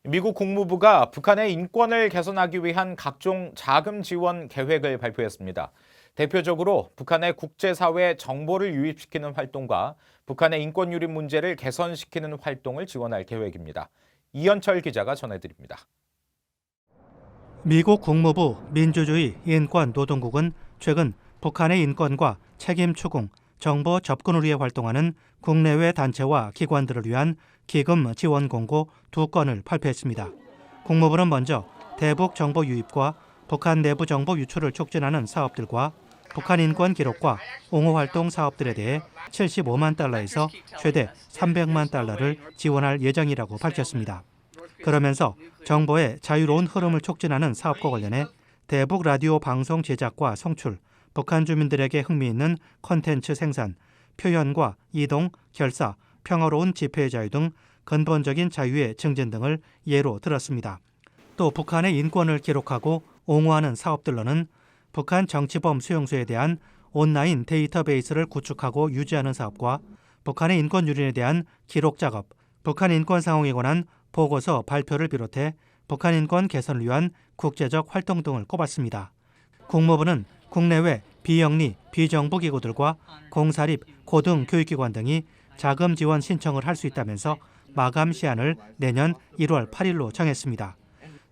미국 국무부가 북한의 인권을 개선하기 위한 각종 자금 지원 계획을 발표했습니다. 대표적으로 북한의 국제사회 정보를 유입시키는 활동과 북한의 인권 유린 문제를 개선시키는 활동을 지원할 계획입니다. 이현철 기자가 전해드립니다. 미국 국무부 민주주의 인권 노동국은 최근 북한의 인권과 책임 추궁, 정보 접근을 위해 활동하는 국내외 단체와 기관들을 위한 기금 지원 공고 2건을 발표했습니다. 국무부는 먼저 대북 정보 유입과 북한 내부 정보 유출을 촉진하는 사업들과 북한 인권 기록과 옹호 활동 사업들에 대해 75만 달러에서 최대 300만 달러를 지원할 예정이라고 밝혔습니다. 그러면서 정보의 자유로운 흐름을 촉진하는 사업과 관련해 대북 라디오 방송 제작과 송출, 북한 주민들에게 흥미있는 콘텐츠 생산, 표현과 이동, 결사, 평화로운 집회의 자유 등 근본적인 자유의 증진 등을 예로 들었습니다. 또 북한의 인권을 기록하고 옹호하는 사업들로는 북한 정치범 수용소에 대한 온라인 데이터베이스를 구축하고 유지하는 사업과 북한의 인권 유린에 대한 기록 작업, 북한 인권 상황에 관한 보고서 발표를 비롯해 북한 인권 개선을 위한 국제적 활동 등을 꼽았습니다. 국무부는 국내외 비영리, 비정부 기구들과 공사립, 고등 교육기관 등이 자금 지원 신청을 할 수 있다면서 마감 시한을 내년 1월 8일로 정했습니다.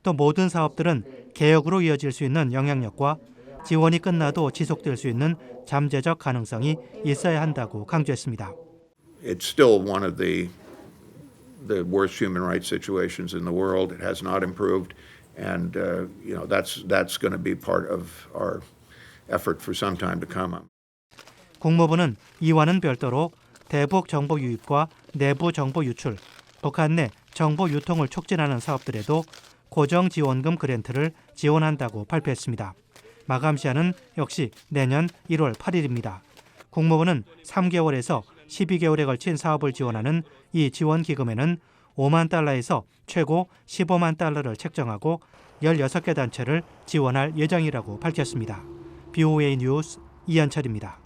또 모든 사업들은 개혁으로 이어질 수 있는 영향력과 지원이 끝나도 지속될 수 있는 잠재적 가능성이 있어야 한다고 강조했습니다. It's still one of the worst human rights situations in the world. It has not improved, and that's going to be part of our effort for some time to come. 국무부는 이와는 별도로 대북 정보 유입과 내부 정보 유출, 북한 내 정보 유통을 촉진하는 사업들에도 고정 지원금 그랜트를 지원한다고 발표했습니다. 마감 시한은 역시 내년 1월 8일입니다. 국무부는 3개월에서 12개월에 걸친 사업을 지원하는 이 지원 기금에는 5만 달러에서 최고 15만 달러를 책정하고 16개 단체를 지원할 예정이라고 밝혔습니다. BOA 뉴스 이현철입니다.